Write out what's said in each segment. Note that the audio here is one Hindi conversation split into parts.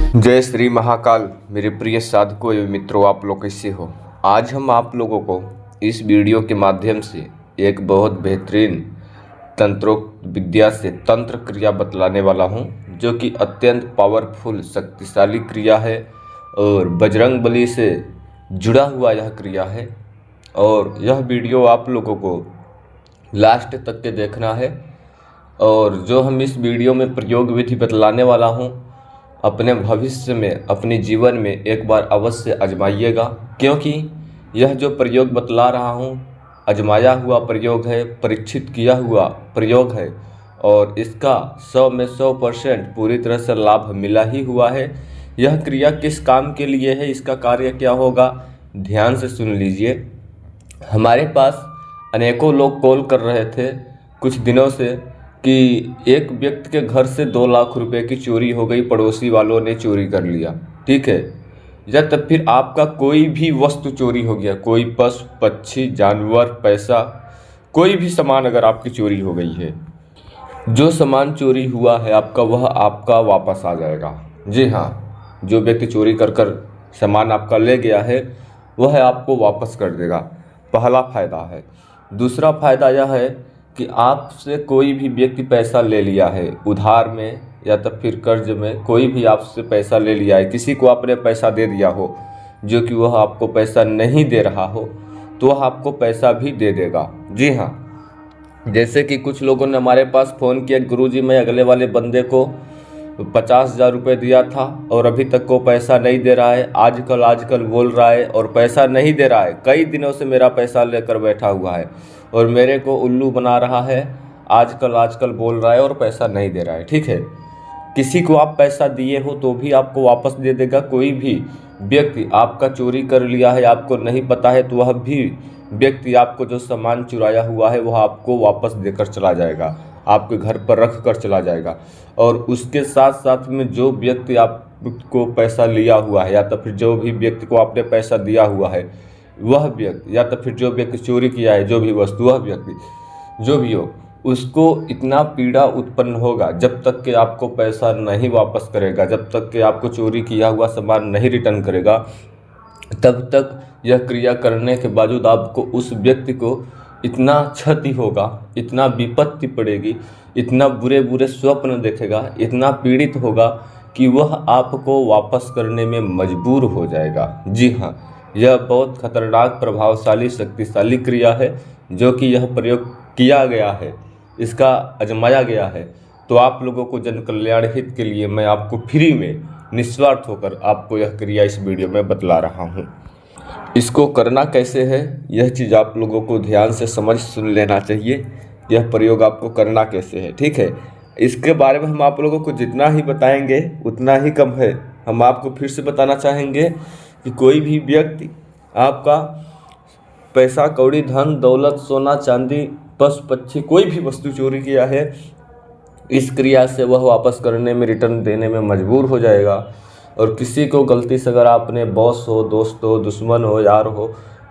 जय श्री महाकाल। मेरे प्रिय साधकों एवं मित्रों, आप लोग कैसे हो। आज हम आप लोगों को इस वीडियो के माध्यम से एक बहुत बेहतरीन तंत्रोक्त विद्या से तंत्र क्रिया बतलाने वाला हूं, जो कि अत्यंत पावरफुल शक्तिशाली क्रिया है और बजरंग बली से जुड़ा हुआ यह क्रिया है। और यह वीडियो आप लोगों को लास्ट तक के देखना है। और जो हम इस वीडियो में प्रयोग विधि बतलाने वाला हूं, अपने भविष्य में, अपने जीवन में एक बार अवश्य आजमाइएगा, क्योंकि यह जो प्रयोग बतला रहा हूँ आजमाया हुआ प्रयोग है, परीक्षित किया हुआ प्रयोग है और इसका 100 में 100% पूरी तरह से लाभ मिला ही हुआ है। यह क्रिया किस काम के लिए है, इसका कार्य क्या होगा, ध्यान से सुन लीजिए। हमारे पास अनेकों लोग कॉल कर रहे थे कुछ दिनों से कि एक व्यक्ति के घर से 2 लाख रुपए की चोरी हो गई, पड़ोसी वालों ने चोरी कर लिया, ठीक है। या तब फिर आपका कोई भी वस्तु चोरी हो गया, कोई पशु पक्षी जानवर पैसा, कोई भी सामान अगर आपकी चोरी हो गई है, जो सामान चोरी हुआ है आपका वह आपका वापस आ जाएगा। जी हाँ, जो व्यक्ति चोरी कर कर सामान आपका ले गया है वह आपको वापस कर देगा, पहला फ़ायदा है। दूसरा फ़ायदा यह है कि आपसे कोई भी व्यक्ति पैसा ले लिया है उधार में या तो फिर कर्ज में, कोई भी आपसे पैसा ले लिया है, किसी को आपने पैसा दे दिया हो जो कि वह आपको पैसा नहीं दे रहा हो, तो वह आपको पैसा भी दे देगा। जी हाँ, जैसे कि कुछ लोगों ने हमारे पास फ़ोन किया, गुरुजी मैं अगले वाले बंदे को 50,000 रुपये दिया था और अभी तक को पैसा नहीं दे रहा है, आजकल बोल रहा है और पैसा नहीं दे रहा है, कई दिनों से मेरा पैसा लेकर बैठा हुआ है और मेरे को उल्लू बना रहा है, आजकल बोल रहा है और पैसा नहीं दे रहा है। ठीक है, किसी को आप पैसा दिए हो तो भी आपको वापस दे देगा। कोई भी व्यक्ति आपका चोरी कर लिया है, आपको नहीं पता है, तो वह भी व्यक्ति आपको जो सामान चुराया हुआ है वह आपको वापस देकर चला जाएगा, आपके घर पर रख कर चला जाएगा। और उसके साथ साथ में जो व्यक्ति आपको पैसा लिया हुआ है या तो फिर जो भी व्यक्ति को आपने पैसा दिया हुआ है वह व्यक्ति, या तो फिर जो व्यक्ति चोरी किया है जो भी वस्तु, वह व्यक्ति जो भी हो, उसको इतना पीड़ा उत्पन्न होगा जब तक कि आपको पैसा नहीं वापस करेगा, जब तक कि आपको चोरी किया हुआ सामान नहीं रिटर्न करेगा, तब तक यह क्रिया करने के बावजूद आपको उस व्यक्ति को इतना क्षति होगा, इतना विपत्ति पड़ेगी, इतना बुरे स्वप्न देखेगा, इतना पीड़ित होगा कि वह आपको वापस करने में मजबूर हो जाएगा। जी हाँ, यह बहुत खतरनाक, प्रभावशाली, शक्तिशाली क्रिया है जो कि यह प्रयोग किया गया है, इसका आजमाया गया है। तो आप लोगों को जन कल्याण हित के लिए मैं आपको फ्री में निस्वार्थ होकर आपको यह क्रिया इस वीडियो में बतला रहा हूँ। इसको करना कैसे है यह चीज़ आप लोगों को ध्यान से समझ सुन लेना चाहिए। यह प्रयोग आपको करना कैसे है, ठीक है। इसके बारे में हम आप लोगों को जितना ही बताएंगे उतना ही कम है। हम आपको फिर से बताना चाहेंगे कि कोई भी व्यक्ति आपका पैसा कौड़ी धन दौलत सोना चांदी पशु पक्षी कोई भी वस्तु चोरी किया है, इस क्रिया से वह वापस करने में, रिटर्न देने में मजबूर हो जाएगा। और किसी को गलती से अगर आपने बॉस हो, दोस्त हो, दुश्मन हो, यार हो,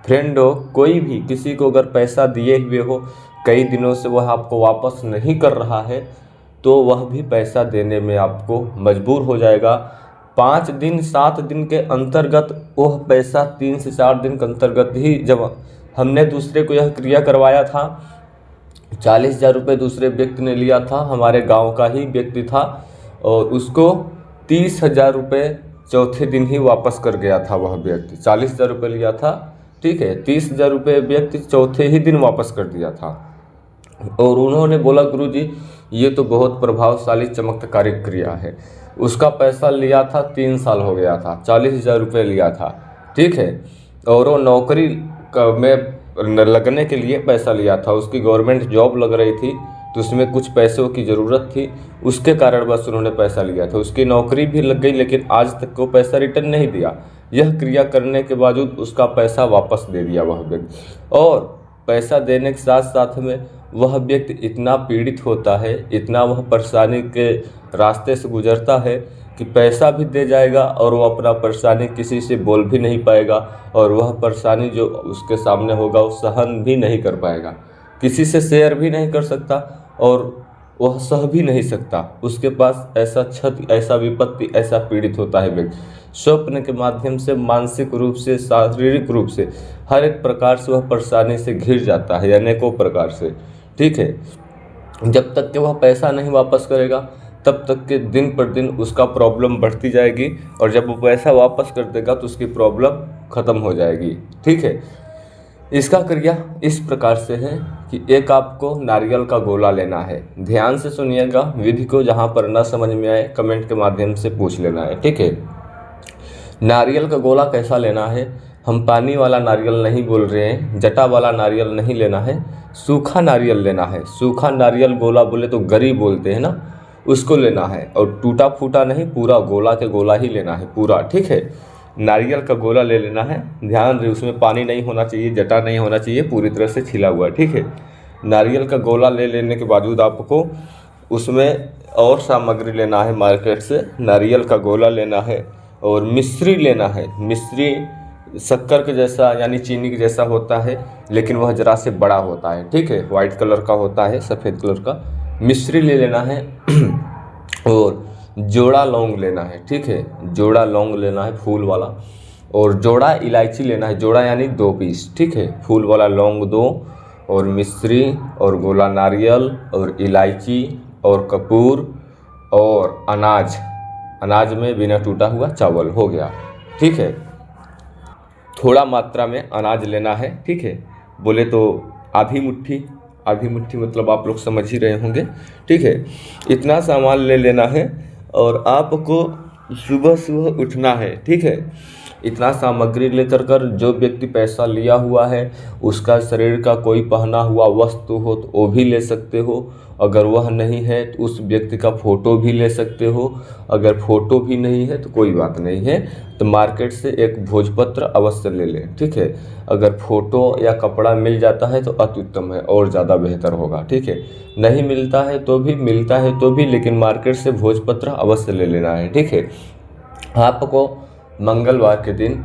फ्रेंड हो, कोई भी किसी को अगर पैसा दिए हुए हो, कई दिनों से वह आपको वापस नहीं कर रहा है, तो वह भी पैसा देने में आपको मजबूर हो जाएगा। 5 दिन 7 दिन के अंतर्गत वह पैसा 3 से 4 दिन के अंतर्गत ही, जब हमने दूसरे को यह क्रिया करवाया था, 40,000 रुपये दूसरे व्यक्ति ने लिया था, हमारे गांव का ही व्यक्ति था, और उसको 30,000 रुपये चौथे दिन ही वापस कर गया था। वह व्यक्ति 40,000 रुपये लिया था, ठीक है, 30,000 रुपये व्यक्ति चौथे ही दिन वापस कर दिया था। और उन्होंने बोला गुरुजी ये तो बहुत प्रभावशाली चमत्कारिक क्रिया है। उसका पैसा लिया था 3 साल हो गया था, 40,000 रुपये लिया था, ठीक है, और वो नौकरी में लगने के लिए पैसा लिया था, उसकी गवर्नमेंट जॉब लग रही थी तो उसमें कुछ पैसों की ज़रूरत थी, उसके कारण बस उन्होंने पैसा लिया था। उसकी नौकरी भी लग गई लेकिन आज तक वो पैसा रिटर्न नहीं दिया। यह क्रिया करने के बावजूद उसका पैसा वापस दे दिया वह व्यक्ति। और पैसा देने के साथ साथ में वह व्यक्ति इतना पीड़ित होता है, इतना वह परेशानी के रास्ते से गुजरता है कि पैसा भी दे जाएगा और वो अपना परेशानी किसी से बोल भी नहीं पाएगा, और वह परेशानी जो उसके सामने होगा वो सहन भी नहीं कर पाएगा, किसी से शेयर भी नहीं कर सकता, और वह सह भी नहीं सकता, उसके पास ऐसा क्षति, ऐसा विपत्ति, ऐसा पीड़ित होता है व्यक्ति। स्वप्न के माध्यम से मानसिक रूप से, शारीरिक रूप से, हर एक प्रकार से वह परेशानी से घिर जाता है, अनेकों प्रकार से। ठीक है, जब तक कि वह पैसा नहीं वापस करेगा तब तक के दिन पर दिन उसका प्रॉब्लम बढ़ती जाएगी, और जब वो पैसा वापस कर देगा तो उसकी प्रॉब्लम ख़त्म हो जाएगी। ठीक है, इसका क्रिया इस प्रकार से है कि एक आपको नारियल का गोला लेना है। ध्यान से सुनिएगा विधि को, जहाँ पर न समझ में आए कमेंट के माध्यम से पूछ लेना है। ठीक है, नारियल का गोला कैसा लेना है, हम पानी वाला नारियल नहीं बोल रहे हैं, जटा वाला नारियल नहीं लेना है, सूखा नारियल लेना है। सूखा नारियल गोला बोले तो गरी बोलते हैं ना, उसको लेना है, और टूटा फूटा नहीं, पूरा गोला के गोला ही लेना है पूरा। ठीक है, नारियल का गोला ले लेना है। ध्यान रहे उसमें पानी नहीं होना चाहिए, जटा नहीं होना चाहिए, पूरी तरह से छिला हुआ। ठीक है, नारियल का गोला ले लेने के बावजूद आपको उसमें और सामग्री लेना है मार्केट से। नारियल का गोला लेना है और मिश्री लेना है। मिश्री शक्कर के जैसा यानी चीनी के जैसा होता है, लेकिन वह जरा से बड़ा होता है। ठीक है, वाइट कलर का होता है, सफ़ेद कलर का। मिश्री ले लेना है और जोड़ा लौंग लेना है। ठीक है, जोड़ा लौंग लेना है फूल वाला, और जोड़ा इलायची लेना है। जोड़ा यानी 2 पीस। ठीक है, फूल वाला लौंग 2, और मिश्री और गोला नारियल और इलायची और कपूर और अनाज। अनाज में बिना टूटा हुआ चावल हो गया। ठीक है, थोड़ा मात्रा में अनाज लेना है। ठीक है, बोले तो आधी मुट्ठी, आधी मुट्ठी मतलब आप लोग समझ ही रहे होंगे। ठीक है, इतना सामान ले लेना है और आपको सुबह सुबह उठना है। ठीक है, इतना सामग्री लेकर कर जो व्यक्ति पैसा लिया हुआ है उसका शरीर का कोई पहना हुआ वस्तु हो तो वो भी ले सकते हो। अगर वह नहीं है तो उस व्यक्ति का फ़ोटो भी ले सकते हो। अगर फ़ोटो भी नहीं है तो कोई बात नहीं है, तो मार्केट से एक भोजपत्र अवश्य ले लें। ठीक है, अगर फ़ोटो या कपड़ा मिल जाता है तो अति उत्तम है और ज़्यादा बेहतर होगा। ठीक है, नहीं मिलता है तो भी, मिलता है तो भी, लेकिन मार्केट से भोजपत्र अवश्य ले लेना है। ठीक है, आपको मंगलवार के दिन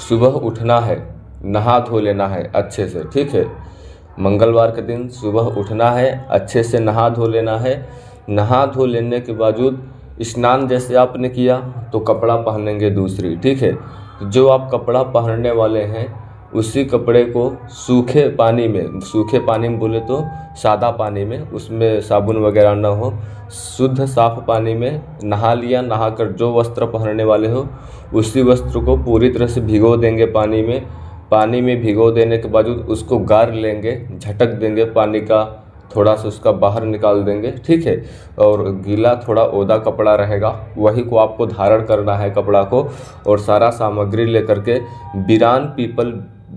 सुबह उठना है, नहा धो लेना है अच्छे से। ठीक है, मंगलवार के दिन सुबह उठना है, अच्छे से नहा धो लेना है। नहा धो लेने के बावजूद स्नान जैसे आपने किया तो कपड़ा पहनेंगे दूसरी। ठीक है, तो जो आप कपड़ा पहनने वाले हैं उसी कपड़े को सूखे पानी में बोले तो सादा पानी में, उसमें साबुन वगैरह ना हो, शुद्ध साफ पानी में नहा लिया। नहाकर जो वस्त्र पहनने वाले हो उसी वस्त्र को पूरी तरह से भिगो देंगे पानी में। पानी में भिगो देने के बाद उसको गार लेंगे, झटक देंगे, पानी का थोड़ा सा उसका बाहर निकाल देंगे। ठीक है, और गीला थोड़ा ओदा कपड़ा रहेगा वही को आपको धारण करना है कपड़ा को, और सारा सामग्री लेकर के बिरान पीपल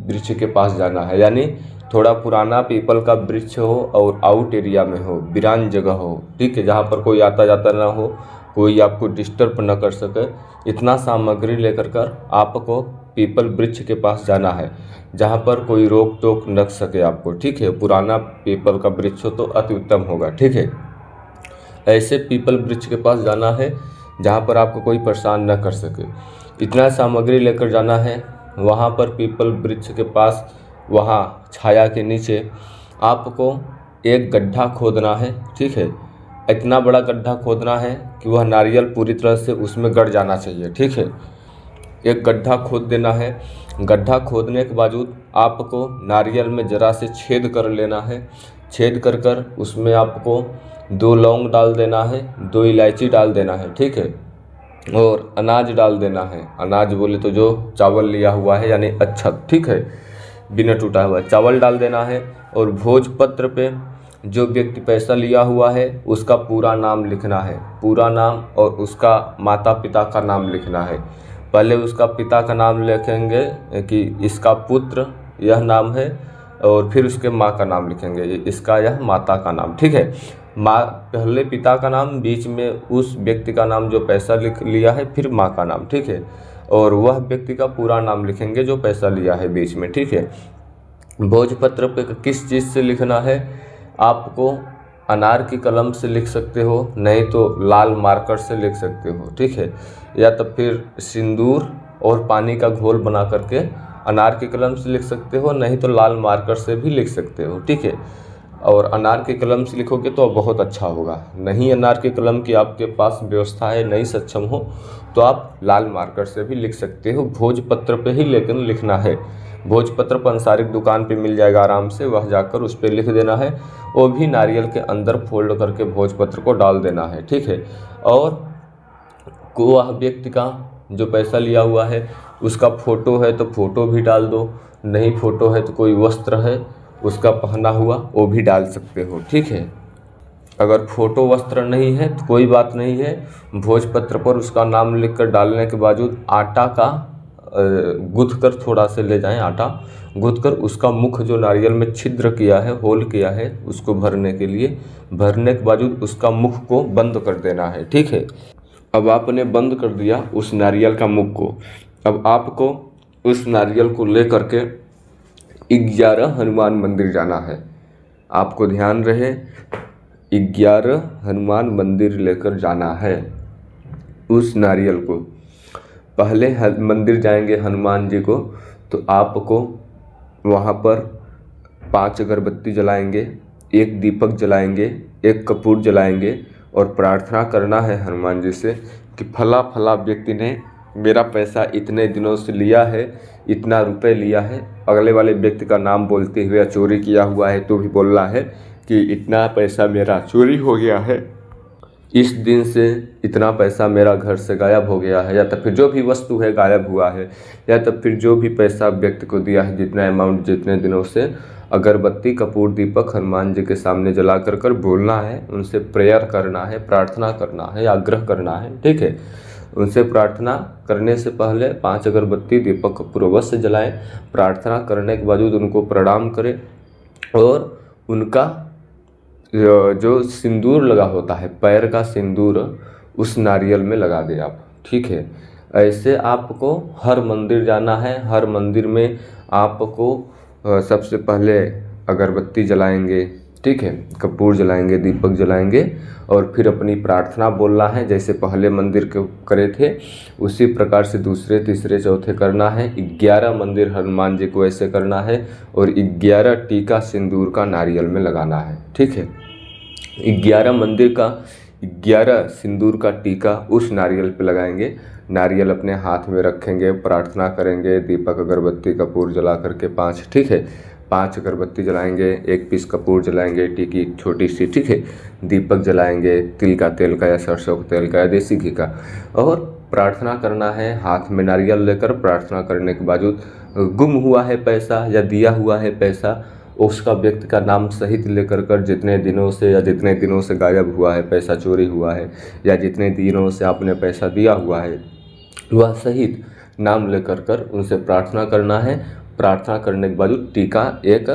वृक्ष के पास जाना है। यानी थोड़ा पुराना पीपल का वृक्ष हो और आउट एरिया में हो, बिरान जगह हो। ठीक है, जहाँ पर कोई आता जाता ना हो, कोई आपको डिस्टर्ब न कर सके। इतना सामग्री लेकर कर आपको पीपल वृक्ष के पास जाना है, जहाँ पर कोई रोक टोक न सके आपको। ठीक है, पुराना पीपल का वृक्ष हो तो अति उत्तम होगा। ठीक है, ऐसे पीपल वृक्ष के पास जाना है जहाँ पर आपको कोई परेशान न कर सके। इतना सामग्री लेकर जाना है। वहाँ पर पीपल वृक्ष के पास, वहाँ छाया के नीचे आपको एक गड्ढा खोदना है। ठीक है, इतना बड़ा गड्ढा खोदना है कि वह नारियल पूरी तरह से उसमें गड़ जाना चाहिए। ठीक है, एक गड्ढा खोद देना है। गड्ढा खोदने के बावजूद आपको नारियल में जरा से छेद कर लेना है। छेद कर कर उसमें आपको 2 लौंग डाल देना है, 2 इलायची डाल देना है। ठीक है, और अनाज डाल देना है। अनाज बोले तो जो चावल लिया हुआ है यानी अच्छा। ठीक है, बिना टूटा हुआ चावल डाल देना है। और भोजपत्र पे जो व्यक्ति पैसा लिया हुआ है उसका पूरा नाम लिखना है, पूरा नाम, और उसका माता पिता का नाम लिखना है। पहले उसका पिता का नाम लिखेंगे कि इसका पुत्र यह नाम है, और फिर उसके माँ का नाम लिखेंगे, इसका यह माता का नाम। ठीक है, माँ पहले पिता का नाम, बीच में उस व्यक्ति का नाम जो पैसा लिख लिया है, फिर माँ का नाम। ठीक है, और वह व्यक्ति का पूरा नाम लिखेंगे जो पैसा लिया है बीच में। ठीक है, भोजपत्र पे किस चीज़ से लिखना है, आपको अनार की कलम से लिख सकते हो, नहीं तो लाल मार्कर से लिख सकते हो। ठीक है, या तो फिर सिंदूर और पानी का घोल बना करके अनार की कलम से लिख सकते हो, नहीं तो लाल मार्कर से भी लिख सकते हो। ठीक है, और अनार के कलम से लिखोगे तो बहुत अच्छा होगा। नहीं अनार के कलम की आपके पास व्यवस्था है, नहीं सक्षम हो, तो आप लाल मार्कर से भी लिख सकते हो। भोजपत्र पे ही लेकिन लिखना है। भोजपत्र पंसारिक दुकान पे मिल जाएगा आराम से, वह जाकर उस पर लिख देना है। वो भी नारियल के अंदर फोल्ड करके भोजपत्र को डाल देना है, ठीक है। और वह व्यक्ति का जो पैसा लिया हुआ है उसका फ़ोटो है तो फ़ोटो भी डाल दो, नहीं फ़ोटो है तो कोई वस्त्र है उसका पहना हुआ वो भी डाल सकते हो, ठीक है। अगर फ़ोटो वस्त्र नहीं है तो कोई बात नहीं है, भोजपत्र पर उसका नाम लिखकर डालने के बावजूद आटा का गूँथ कर थोड़ा से ले जाएं, आटा गूँथ कर उसका मुख जो नारियल में छिद्र किया है, होल किया है, उसको भरने के लिए, भरने के बावजूद उसका मुख को बंद कर देना है, ठीक है। अब आपने बंद कर दिया उस नारियल का मुख को। अब आपको उस नारियल को ले करके 11 हनुमान मंदिर जाना है। आपको ध्यान रहे, 11 हनुमान मंदिर लेकर जाना है उस नारियल को। पहले मंदिर जाएंगे हनुमान जी को तो आपको वहाँ पर 5 अगरबत्ती जलाएंगे, 1 दीपक जलाएंगे, 1 कपूर जलाएंगे और प्रार्थना करना है हनुमान जी से कि फला फला व्यक्ति ने मेरा पैसा इतने दिनों से लिया है, इतना रुपए लिया है। अगले वाले व्यक्ति का नाम बोलते हुए चोरी किया हुआ है तो भी बोलना है कि इतना पैसा मेरा चोरी हो गया है, इस दिन से इतना पैसा मेरा घर से गायब हो गया है, या तो फिर जो भी वस्तु है गायब हुआ है, या तो फिर जो भी पैसा व्यक्ति को दिया है, जितना अमाउंट जितने दिनों से, अगरबत्ती कपूर दीपक हनुमान जी के सामने जला कर बोलना है, उनसे प्रेयर करना है, प्रार्थना करना है, आग्रह करना है, ठीक है। उनसे प्रार्थना करने से पहले 5 अगरबत्ती दीपक कपूर अवश्य जलाएं। प्रार्थना करने के बावजूद उनको प्रणाम करें और उनका जो सिंदूर लगा होता है, पैर का सिंदूर, उस नारियल में लगा दें आप, ठीक है। ऐसे आपको हर मंदिर जाना है। हर मंदिर में आपको सबसे पहले अगरबत्ती जलाएंगे, ठीक है, कपूर जलाएंगे, दीपक जलाएंगे और फिर अपनी प्रार्थना बोलना है। जैसे पहले मंदिर के करे थे उसी प्रकार से दूसरे तीसरे चौथे करना है। 11 मंदिर हनुमान जी को ऐसे करना है और 11 टीका सिंदूर का नारियल में लगाना है, ठीक है। 11 मंदिर का 11 सिंदूर का टीका उस नारियल पे लगाएंगे। नारियल अपने हाथ में रखेंगे, प्रार्थना करेंगे, दीपक अगरबत्ती कपूर जला करके 5, ठीक है, 5 अगरबत्ती जलाएंगे, 1 पीस कपूर जलाएंगे, टीकी छोटी सी, ठीक है, दीपक जलाएंगे, तिल का तेल का या सरसों के तेल का या देसी घी का, और प्रार्थना करना है हाथ में नारियल लेकर। प्रार्थना करने के बावजूद गुम हुआ है पैसा या दिया हुआ है पैसा, उसका व्यक्ति का नाम सहित लेकर कर, जितने दिनों से या जितने दिनों से गायब हुआ है, पैसा चोरी हुआ है, या जितने दिनों से आपने पैसा दिया हुआ है, वह सहित नाम लेकर कर उनसे प्रार्थना करना है। प्रार्थना करने के बाद टीका एक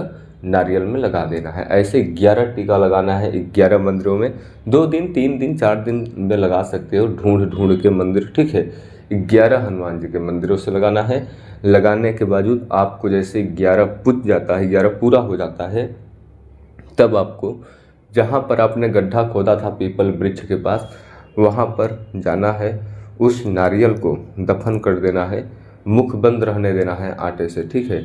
नारियल में लगा देना है। ऐसे 11 टीका लगाना है 11 मंदिरों में। 2 दिन 3 दिन 4 दिन में लगा सकते हो, ढूंढ ढूंढ के मंदिर, ठीक है। 11 हनुमान जी के मंदिरों से लगाना है। लगाने के बावजूद आपको जैसे 11 पुज जाता है, 11 पूरा हो जाता है, तब आपको जहाँ पर आपने गड्ढा खोदा था पीपल वृक्ष के पास, वहाँ पर जाना है। उस नारियल को दफन कर देना है, मुख बंद रहने देना है आटे से, ठीक है।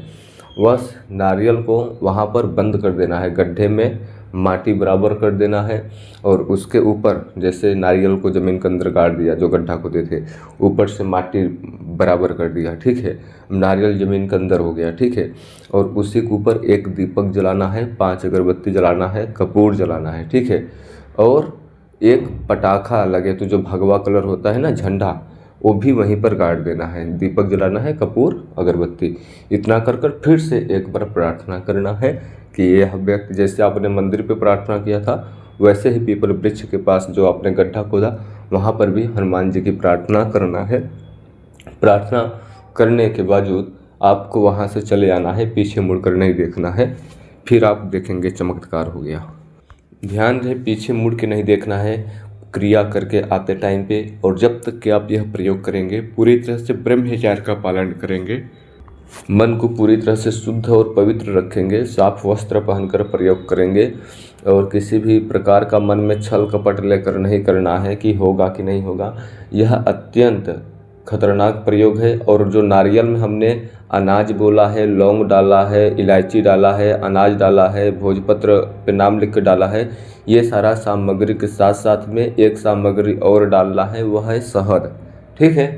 बस नारियल को वहाँ पर बंद कर देना है, गड्ढे में माटी बराबर कर देना है और उसके ऊपर जैसे नारियल को ज़मीन के अंदर गाड़ दिया, जो गड्ढा खोदे थे, ऊपर से माटी बराबर कर दिया, ठीक है, नारियल ज़मीन के अंदर हो गया, ठीक है। और उसी के ऊपर 1 दीपक जलाना है, 5 अगरबत्ती जलाना है, कपूर जलाना है, ठीक है। और 1 पटाखा लगे तो जो भगवा कलर होता है ना, झंडा, वो भी वहीं पर गाड़ देना है। दीपक जलाना है, कपूर अगरबत्ती, इतना कर कर फिर से एक बार प्रार्थना करना है कि यह व्यक्ति, जैसे आपने मंदिर पे प्रार्थना किया था वैसे ही पीपल वृक्ष के पास जो आपने गड्ढा खोदा वहाँ पर भी हनुमान जी की प्रार्थना करना है। प्रार्थना करने के बावजूद आपको वहाँ से चले आना है, पीछे मुड़कर नहीं देखना है, फिर आप देखेंगे चमत्कार हो गया। ध्यान रहे, पीछे मुड़ के नहीं देखना है क्रिया करके आते टाइम पे, और जब तक कि आप यह प्रयोग करेंगे पूरी तरह से ब्रह्मचर्य का पालन करेंगे, मन को पूरी तरह से शुद्ध और पवित्र रखेंगे, साफ वस्त्र पहनकर प्रयोग करेंगे, और किसी भी प्रकार का मन में छल कपट लेकर नहीं करना है कि होगा कि नहीं होगा। यह अत्यंत खतरनाक प्रयोग है। और जो नारियल में हमने अनाज बोला है, लौंग डाला है, इलायची डाला है, अनाज डाला है, भोजपत्र पे नाम लिख कर डाला है, ये सारा सामग्री के साथ साथ में एक सामग्री और डालना है, वह है शहद। ठीक है,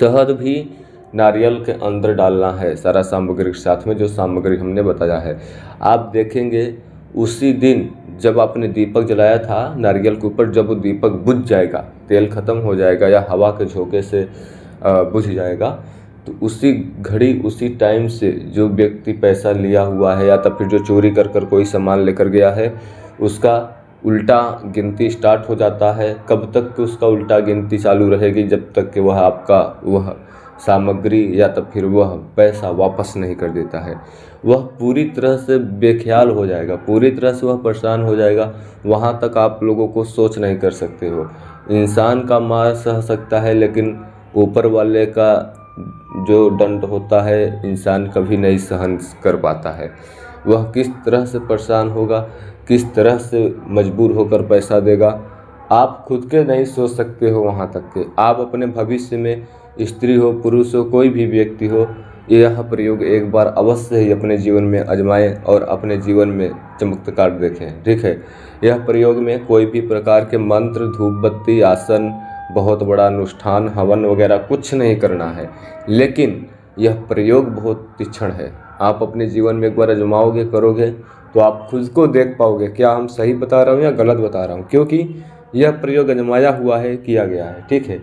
शहद भी नारियल के अंदर डालना है सारा सामग्री के साथ में, जो सामग्री हमने बताया है। आप देखेंगे उसी दिन जब आपने दीपक जलाया था नारियल के ऊपर, जब वो दीपक बुझ जाएगा, तेल ख़त्म हो जाएगा या हवा के झोंके से बुझ जाएगा, तो उसी घड़ी उसी टाइम से जो व्यक्ति पैसा लिया हुआ है या तब फिर जो चोरी कर कर कोई सामान लेकर गया है, उसका उल्टा गिनती स्टार्ट हो जाता है। कब तक कि उसका उल्टा गिनती चालू रहेगी? जब तक कि वह आपका वह सामग्री या तब फिर वह पैसा वापस नहीं कर देता है। वह पूरी तरह से बेख्याल हो जाएगा, पूरी तरह से वह परेशान हो जाएगा। वहाँ तक आप लोगों को सोच नहीं कर सकते हो। इंसान का मार सह सकता है, लेकिन ऊपर वाले का जो दंड होता है इंसान कभी नहीं सहन कर पाता है। वह किस तरह से परेशान होगा, किस तरह से मजबूर होकर पैसा देगा, आप खुद के नहीं सोच सकते हो। वहाँ तक के आप अपने भविष्य में, स्त्री हो पुरुष हो कोई भी व्यक्ति हो, यह प्रयोग एक बार अवश्य ही अपने जीवन में आजमाएं और अपने जीवन में चमत्कार देखें। ठीक है, यह प्रयोग में कोई भी प्रकार के मंत्र, धूप बत्ती, आसन, बहुत बड़ा अनुष्ठान, हवन वगैरह कुछ नहीं करना है, लेकिन यह प्रयोग बहुत तीक्ष्ण है। आप अपने जीवन में एक बार आजमाओगे, करोगे, तो आप खुद को देख पाओगे क्या हम सही बता रहा हूँ या गलत बता रहा हूँ, क्योंकि यह प्रयोग आजमाया हुआ है, किया गया है। ठीक है,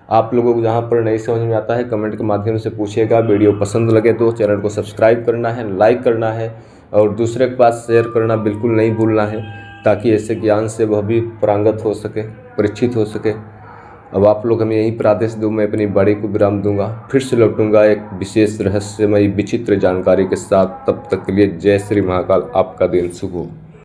आप लोगों को जहाँ पर नहीं समझ में आता है कमेंट के माध्यम से पूछिएगा। वीडियो पसंद लगे तो चैनल को सब्सक्राइब करना है, लाइक करना है और दूसरे के पास शेयर करना बिल्कुल नहीं भूलना है, ताकि ऐसे ज्ञान से वह भी प्रांगत हो सके, परीक्षित हो सके। अब आप लोग हमें यहीं पर आदेश दो, मैं अपनी बाड़ी को विराम दूंगा, फिर से लौटूंगा एक विशेष रहस्यमयी विचित्र जानकारी के साथ। तब तक के लिए जय श्री महाकाल, आपका दिन शुभ हो।